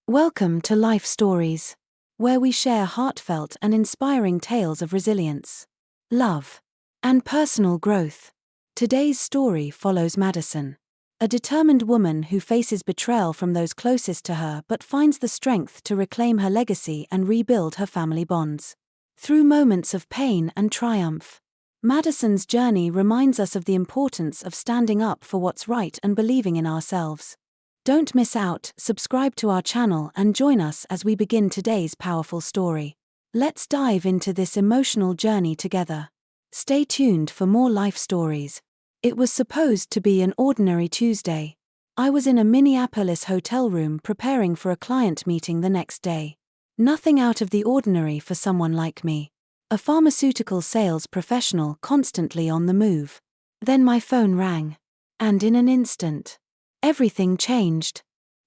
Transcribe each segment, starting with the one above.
Welcome to Life Stories, where we share heartfelt and inspiring tales of resilience, love, and personal growth. Today's story follows Madison, a determined woman who faces betrayal from those closest to her but finds the strength to reclaim her legacy and rebuild her family bonds. Through moments of pain and triumph, Madison's journey reminds us of the importance of standing up for what's right and believing in ourselves. Don't miss out, subscribe to our channel and join us as we begin today's powerful story. Let's dive into this emotional journey together. Stay tuned for more life stories. It was supposed to be an ordinary Tuesday. I was in a Minneapolis hotel room preparing for a client meeting the next day. Nothing out of the ordinary for someone like me, a pharmaceutical sales professional constantly on the move. Then my phone rang. And in an instant, everything changed.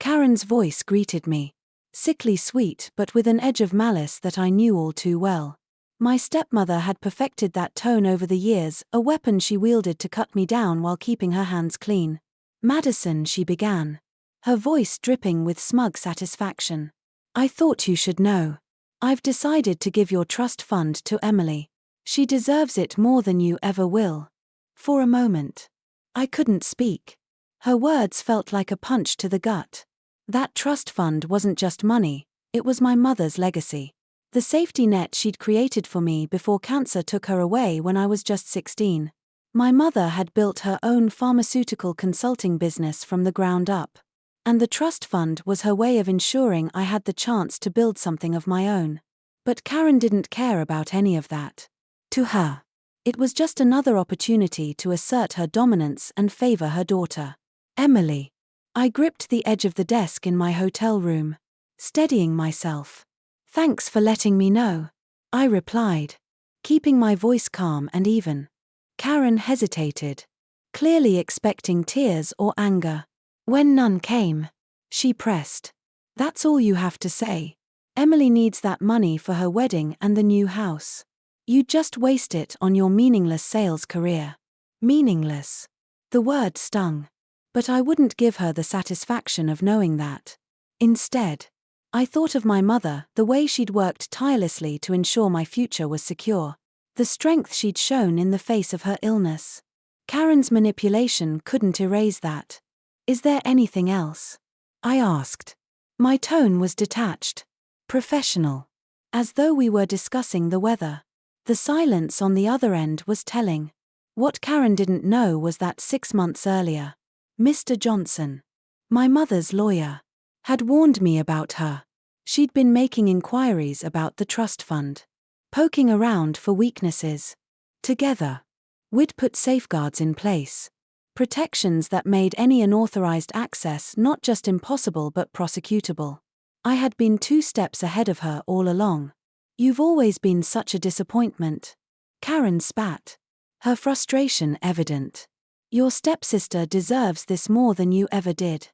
Karen's voice greeted me, sickly sweet but with an edge of malice that I knew all too well. My stepmother had perfected that tone over the years, a weapon she wielded to cut me down while keeping her hands clean. "Madison," she began, her voice dripping with smug satisfaction. "I thought you should know. I've decided to give your trust fund to Emily. She deserves it more than you ever will." For a moment, I couldn't speak. Her words felt like a punch to the gut. That trust fund wasn't just money, it was my mother's legacy. The safety net she'd created for me before cancer took her away when I was just 16. My mother had built her own pharmaceutical consulting business from the ground up. And the trust fund was her way of ensuring I had the chance to build something of my own. But Karen didn't care about any of that. To her, it was just another opportunity to assert her dominance and favor her daughter, Emily. I gripped the edge of the desk in my hotel room, steadying myself. "Thanks for letting me know," I replied, keeping my voice calm and even. Karen hesitated, clearly expecting tears or anger. When none came, she pressed. "That's all you have to say. Emily needs that money for her wedding and the new house. You just waste it on your meaningless sales career." Meaningless. The word stung. But I wouldn't give her the satisfaction of knowing that. Instead, I thought of my mother, the way she'd worked tirelessly to ensure my future was secure, the strength she'd shown in the face of her illness. Karen's manipulation couldn't erase that. "Is there anything else?" I asked. My tone was detached, professional, as though we were discussing the weather. The silence on the other end was telling. What Karen didn't know was that 6 months earlier, Mr. Johnson, my mother's lawyer, had warned me about her. She'd been making inquiries about the trust fund, poking around for weaknesses. Together, we'd put safeguards in place, protections that made any unauthorized access not just impossible but prosecutable. I had been 2 steps ahead of her all along. "You've always been such a disappointment." Karen spat, her frustration evident. "Your stepsister deserves this more than you ever did."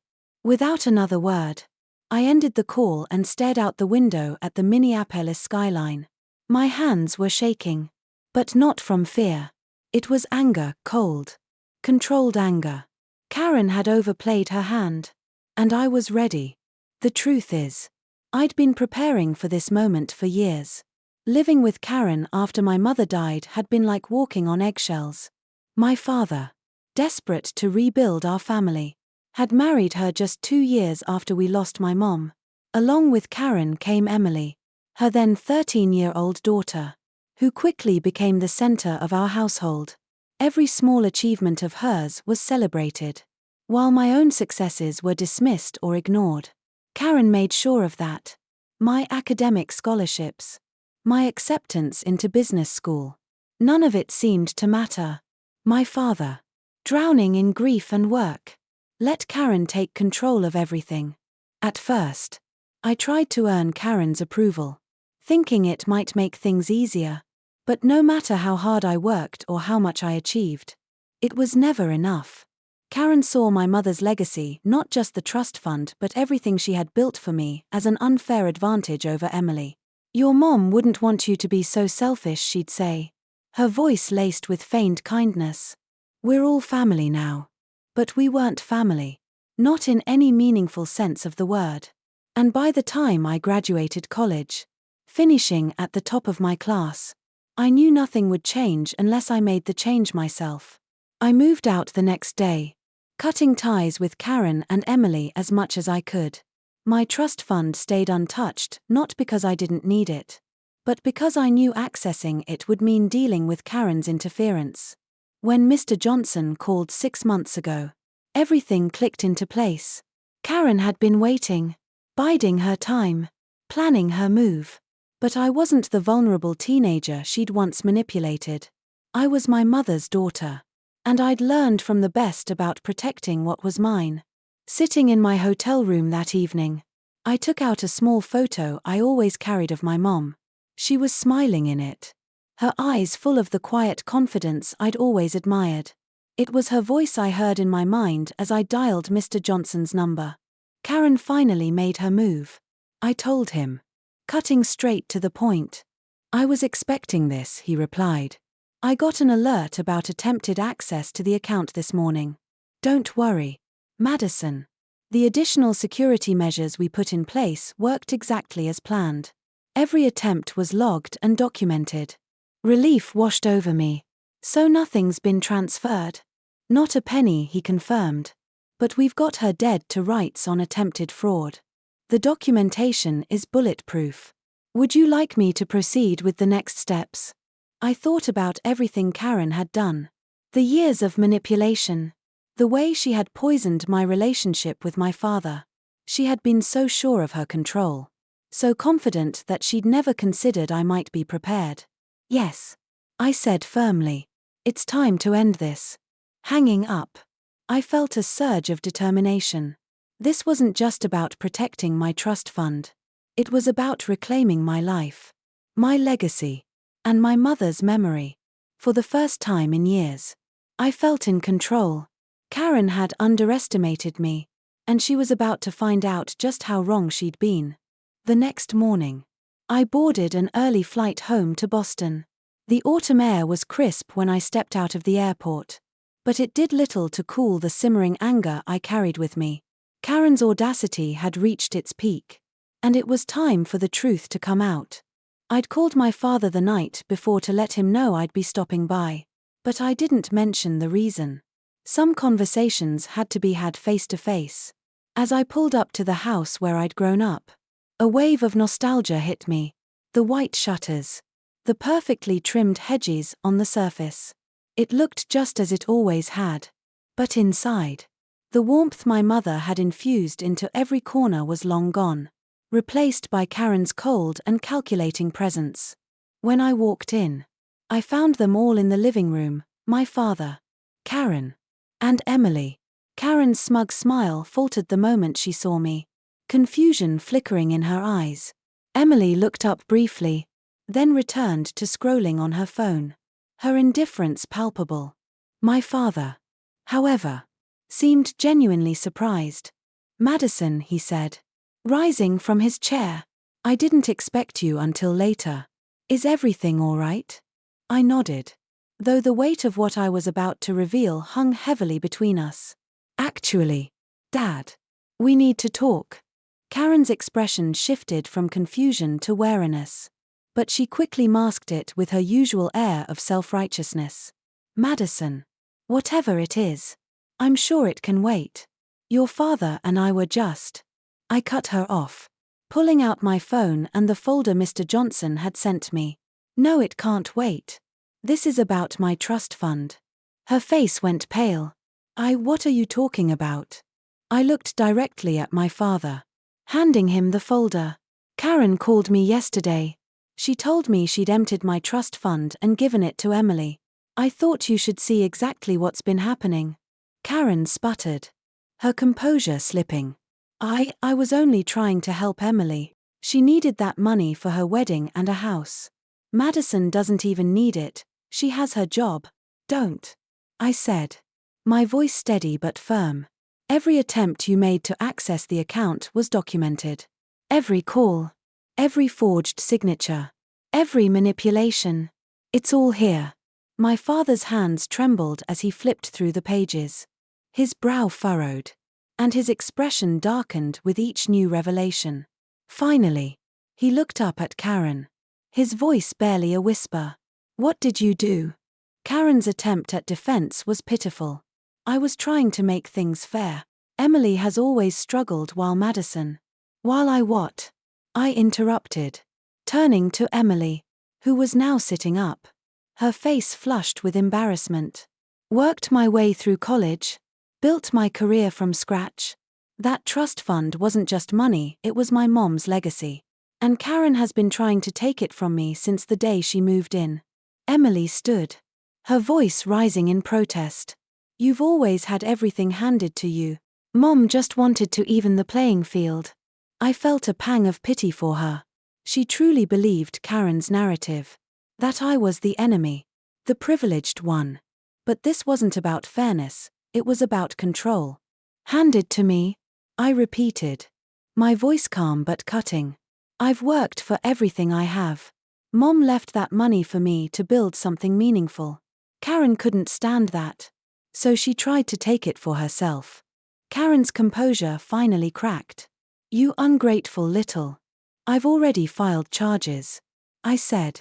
Without another word, I ended the call and stared out the window at the Minneapolis skyline. My hands were shaking. But not from fear. It was anger, cold, controlled anger. Karen had overplayed her hand. And I was ready. The truth is, I'd been preparing for this moment for years. Living with Karen after my mother died had been like walking on eggshells. My father, desperate to rebuild our family, had married her just 2 years after we lost my mom. Along with Karen came Emily, her then 13-year-old daughter, who quickly became the center of our household. Every small achievement of hers was celebrated, while my own successes were dismissed or ignored. Karen made sure of that. My academic scholarships, my acceptance into business school, none of it seemed to matter. My father, drowning in grief and work, let Karen take control of everything. At first, I tried to earn Karen's approval, thinking it might make things easier. But no matter how hard I worked or how much I achieved, it was never enough. Karen saw my mother's legacy, not just the trust fund but everything she had built for me, as an unfair advantage over Emily. "Your mom wouldn't want you to be so selfish," she'd say, her voice laced with feigned kindness. "We're all family now." But we weren't family. Not in any meaningful sense of the word. And by the time I graduated college, finishing at the top of my class, I knew nothing would change unless I made the change myself. I moved out the next day, cutting ties with Karen and Emily as much as I could. My trust fund stayed untouched, not because I didn't need it, but because I knew accessing it would mean dealing with Karen's interference. When Mr. Johnson called 6 months ago, everything clicked into place. Karen had been waiting, biding her time, planning her move. But I wasn't the vulnerable teenager she'd once manipulated. I was my mother's daughter. And I'd learned from the best about protecting what was mine. Sitting in my hotel room that evening, I took out a small photo I always carried of my mom. She was smiling in it, her eyes full of the quiet confidence I'd always admired. It was her voice I heard in my mind as I dialed Mr. Johnson's number. Karen finally made her move. I told him, cutting straight to the point. I was expecting this, he replied. I got an alert about attempted access to the account this morning. Don't worry, Madison. The additional security measures we put in place worked exactly as planned. Every attempt was logged and documented. Relief washed over me. So nothing's been transferred. Not a penny, he confirmed. But we've got her dead to rights on attempted fraud. The documentation is bulletproof. Would you like me to proceed with the next steps? I thought about everything Karen had done. The years of manipulation. The way she had poisoned my relationship with my father. She had been so sure of her control. So confident that she'd never considered I might be prepared. Yes, I said firmly. It's time to end this. Hanging up. I felt a surge of determination. This wasn't just about protecting my trust fund. It was about reclaiming my life, my legacy, and my mother's memory. For the first time in years, I felt in control. Karen had underestimated me, and she was about to find out just how wrong she'd been. The next morning, I boarded an early flight home to Boston. The autumn air was crisp when I stepped out of the airport, but it did little to cool the simmering anger I carried with me. Karen's audacity had reached its peak, and it was time for the truth to come out. I'd called my father the night before to let him know I'd be stopping by, but I didn't mention the reason. Some conversations had to be had face to face. As I pulled up to the house where I'd grown up, a wave of nostalgia hit me. The white shutters, the perfectly trimmed hedges on the surface. It looked just as it always had. But inside, the warmth my mother had infused into every corner was long gone, replaced by Karen's cold and calculating presence. When I walked in, I found them all in the living room, my father, Karen, and Emily. Karen's smug smile faltered the moment she saw me, confusion flickering in her eyes. Emily looked up briefly, then returned to scrolling on her phone, her indifference palpable. My father, however, seemed genuinely surprised. Madison, he said, rising from his chair, I didn't expect you until later. Is everything all right? I nodded, though the weight of what I was about to reveal hung heavily between us. Actually, Dad, we need to talk. Karen's expression shifted from confusion to wariness, but she quickly masked it with her usual air of self-righteousness. Madison, whatever it is, I'm sure it can wait. Your father and I were just. I cut her off, pulling out my phone and the folder Mr. Johnson had sent me. No, it can't wait. This is about my trust fund. Her face went pale. What are you talking about? I looked directly at my father, handing him the folder. Karen called me yesterday. She told me she'd emptied my trust fund and given it to Emily. I thought you should see exactly what's been happening. Karen sputtered, her composure slipping. I was only trying to help Emily. She needed that money for her wedding and a house. Madison doesn't even need it. She has her job. Don't. I said, my voice steady but firm. Every attempt you made to access the account was documented. Every call. Every forged signature. Every manipulation. It's all here. My father's hands trembled as he flipped through the pages. His brow furrowed. and his expression darkened with each new revelation. Finally, he looked up at Karen. His voice barely a whisper. "What did you do?" Karen's attempt at defense was pitiful. "I was trying to make things fair. Emily has always struggled while Madison." "While I what?" I interrupted, turning to Emily, who was now sitting up. Her face flushed with embarrassment. "Worked my way through college. Built my career from scratch. That trust fund wasn't just money, it was my mom's legacy. And Karen has been trying to take it from me since the day she moved in." Emily stood, her voice rising in protest. "You've always had everything handed to you. Mom just wanted to even the playing field." I felt a pang of pity for her. She truly believed Karen's narrative. That I was the enemy, the privileged one. But this wasn't about fairness, it was about control. "Handed to me?" I repeated, my voice calm but cutting. "I've worked for everything I have. Mom left that money for me to build something meaningful. Karen couldn't stand that. So she tried to take it for herself." Karen's composure finally cracked. "You ungrateful little. I've already filed charges," I said,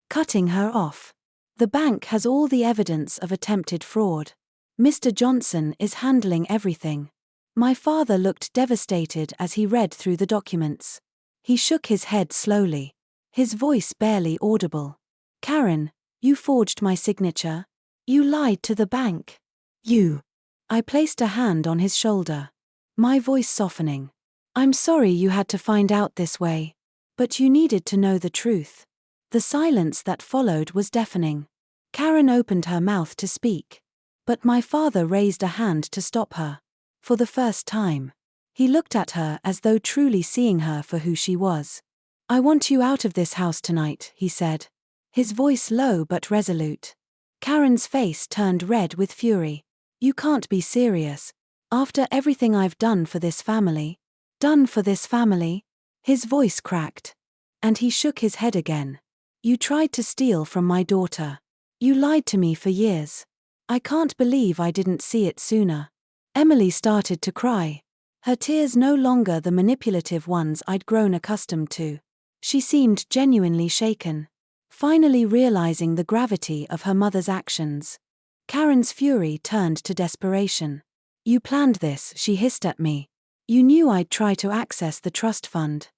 cutting her off. "The bank has all the evidence of attempted fraud. Mr. Johnson is handling everything." My father looked devastated as he read through the documents. He shook his head slowly, his voice barely audible. "Karen, you forged my signature. You lied to the bank. You." I placed a hand on his shoulder, my voice softening. "I'm sorry you had to find out this way. But you needed to know the truth." The silence that followed was deafening. Karen opened her mouth to speak, but my father raised a hand to stop her. For the first time, he looked at her as though truly seeing her for who she was. "I want you out of this house tonight," he said, his voice low but resolute. Karen's face turned red with fury. "You can't be serious. After everything I've done for this family." "Done for this family?" His voice cracked, and he shook his head again. "You tried to steal from my daughter. You lied to me for years. I can't believe I didn't see it sooner." Emily started to cry, her tears no longer the manipulative ones I'd grown accustomed to. She seemed genuinely shaken, finally realizing the gravity of her mother's actions. Karen's fury turned to desperation. "You planned this," she hissed at me. "You knew I'd try to access the trust fund."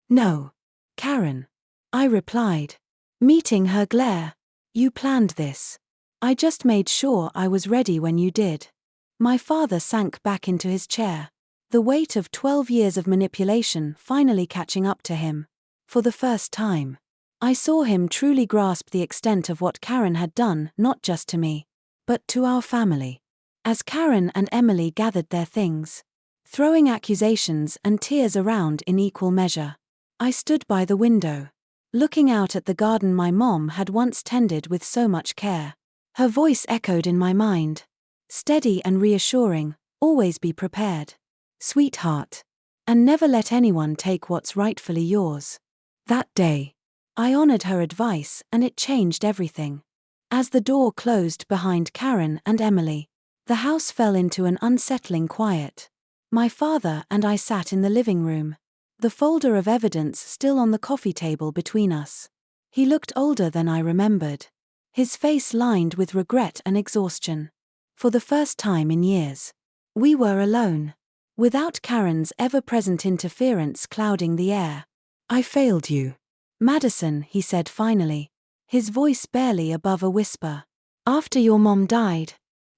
"No, Karen," I replied, meeting her glare. "You planned this. I just made sure I was ready when you did." My father sank back into his chair, the weight of 12 years of manipulation finally catching up to him. For the first time, I saw him truly grasp the extent of what Karen had done, not just to me, but to our family. As Karen and Emily gathered their things, throwing accusations and tears around in equal measure, I stood by the window, looking out at the garden my mom had once tended with so much care. Her voice echoed in my mind, steady and reassuring, "Always be prepared, sweetheart, and never let anyone take what's rightfully yours." That day, I honored her advice and it changed everything. As the door closed behind Karen and Emily, the house fell into an unsettling quiet. My father and I sat in the living room, the folder of evidence still on the coffee table between us. He looked older than I remembered, his face lined with regret and exhaustion. For the first time in years, we were alone, without Karen's ever-present interference clouding the air. "I failed you, Madison," he said finally, his voice barely above a whisper. "After your mom died,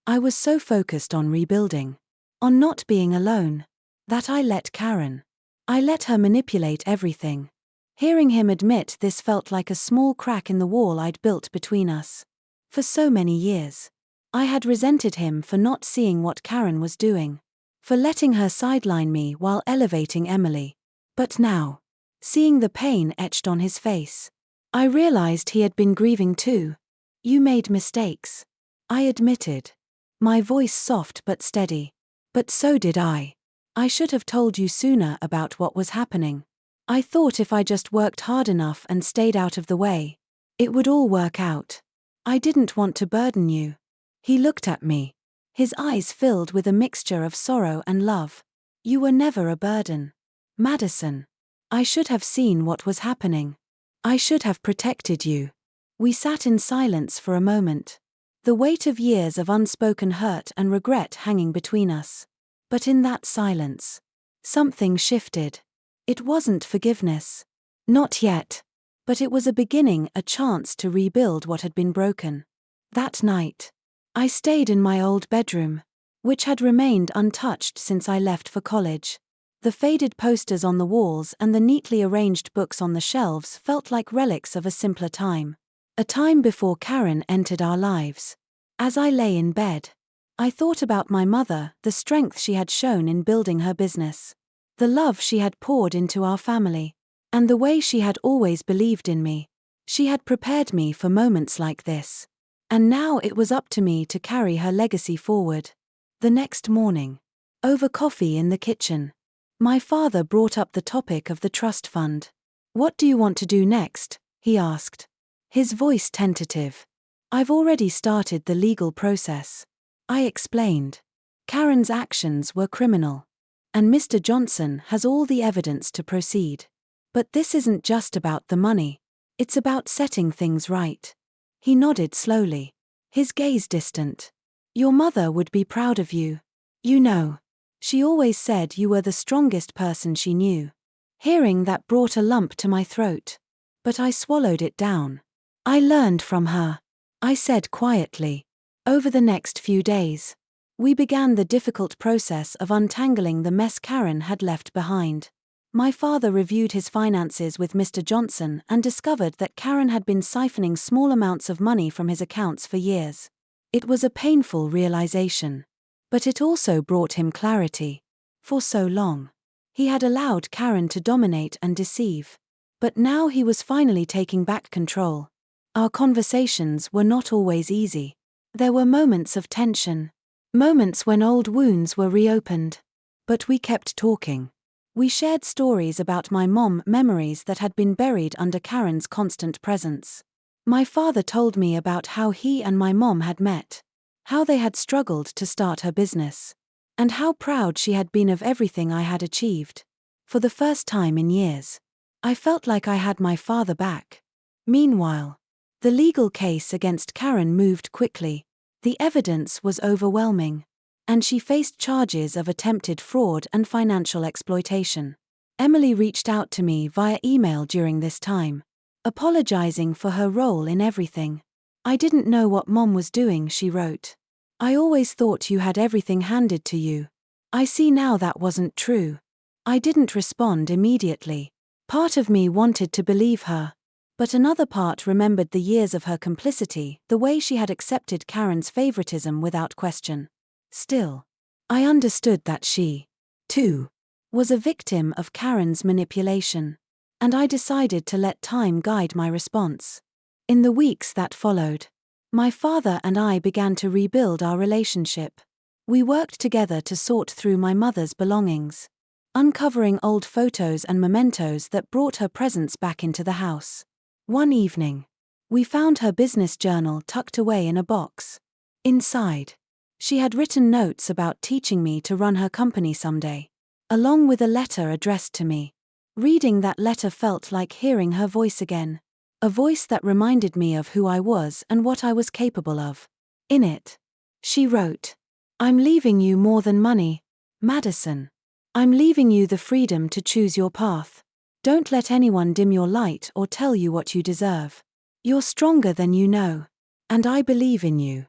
I was so focused on rebuilding, on not being alone, that I let her manipulate everything." Hearing him admit this felt like a small crack in the wall I'd built between us. For so many years, I had resented him for not seeing what Karen was doing, for letting her sideline me while elevating Emily. But now, seeing the pain etched on his face, I realized he had been grieving too. "You made mistakes," I admitted, my voice soft but steady. "But so did I. I should have told you sooner about what was happening. I thought if I just worked hard enough and stayed out of the way, it would all work out. I didn't want to burden you." He looked at me, his eyes filled with a mixture of sorrow and love. You were never a burden. Madison. I should have seen what was happening. I should have protected you. We sat in silence for a moment, the weight of years of unspoken hurt and regret hanging between us. But in that silence, something shifted. It wasn't forgiveness. Not yet. But it was a beginning, a chance to rebuild what had been broken. That night, I stayed in my old bedroom, which had remained untouched since I left for college. The faded posters on the walls and the neatly arranged books on the shelves felt like relics of a simpler time. A time before Karen entered our lives. As I lay in bed, I thought about my mother, the strength she had shown in building her business, the love she had poured into our family, and the way she had always believed in me. She had prepared me for moments like this. And now it was up to me to carry her legacy forward. The next morning, over coffee in the kitchen, my father brought up the topic of the trust fund. "What do you want to do next?" he asked, his voice tentative. "I've already started the legal process," I explained. "Karen's actions were criminal, and Mr. Johnson has all the evidence to proceed. But this isn't just about the money. It's about setting things right." He nodded slowly, his gaze distant. "Your mother would be proud of you. You know, she always said you were the strongest person she knew." Hearing that brought a lump to my throat. But I swallowed it down. "I learned from her," I said quietly. Over the next few days, we began the difficult process of untangling the mess Karen had left behind. My father reviewed his finances with Mr. Johnson and discovered that Karen had been siphoning small amounts of money from his accounts for years. It was a painful realization. But it also brought him clarity. For so long, he had allowed Karen to dominate and deceive. But now he was finally taking back control. Our conversations were not always easy. There were moments of tension. Moments when old wounds were reopened. But we kept talking. We shared stories about my mom, memories that had been buried under Karen's constant presence. My father told me about how he and my mom had met, how they had struggled to start her business, and how proud she had been of everything I had achieved. For the first time in years, I felt like I had my father back. Meanwhile, the legal case against Karen moved quickly. The evidence was overwhelming, and she faced charges of attempted fraud and financial exploitation. Emily reached out to me via email during this time, apologizing for her role in everything. "I didn't know what Mom was doing," she wrote. "I always thought you had everything handed to you. I see now that wasn't true." I didn't respond immediately. Part of me wanted to believe her, but another part remembered the years of her complicity, the way she had accepted Karen's favoritism without question. Still, I understood that she, too, was a victim of Karen's manipulation, and I decided to let time guide my response. In the weeks that followed, my father and I began to rebuild our relationship. We worked together to sort through my mother's belongings, uncovering old photos and mementos that brought her presence back into the house. One evening, we found her business journal tucked away in a box. Inside, she had written notes about teaching me to run her company someday, along with a letter addressed to me. Reading that letter felt like hearing her voice again, a voice that reminded me of who I was and what I was capable of. In it, she wrote, "I'm leaving you more than money, Madison. I'm leaving you the freedom to choose your path. Don't let anyone dim your light or tell you what you deserve. You're stronger than you know, and I believe in you."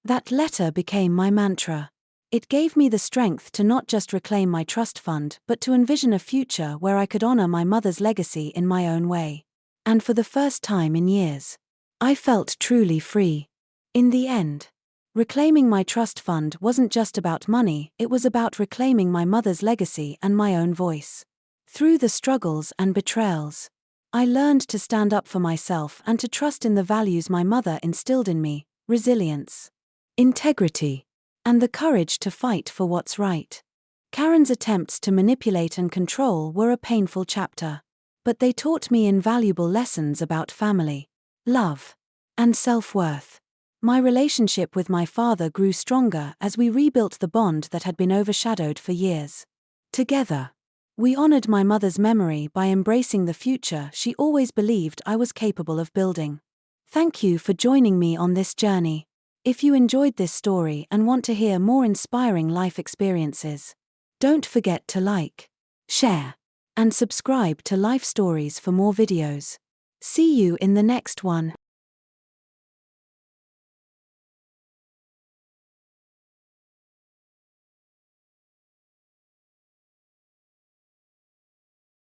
That letter became my mantra. It gave me the strength to not just reclaim my trust fund but to envision a future where I could honor my mother's legacy in my own way. And for the first time in years, I felt truly free. In the end, reclaiming my trust fund wasn't just about money, it was about reclaiming my mother's legacy and my own voice. Through the struggles and betrayals, I learned to stand up for myself and to trust in the values my mother instilled in me: resilience, integrity, and the courage to fight for what's right. Karen's attempts to manipulate and control were a painful chapter, but they taught me invaluable lessons about family, love, and self-worth. My relationship with my father grew stronger as we rebuilt the bond that had been overshadowed for years. Together, we honored my mother's memory by embracing the future she always believed I was capable of building. Thank you for joining me on this journey. If you enjoyed this story and want to hear more inspiring life experiences, don't forget to like, share, and subscribe to Life Stories for more videos. See you in the next one.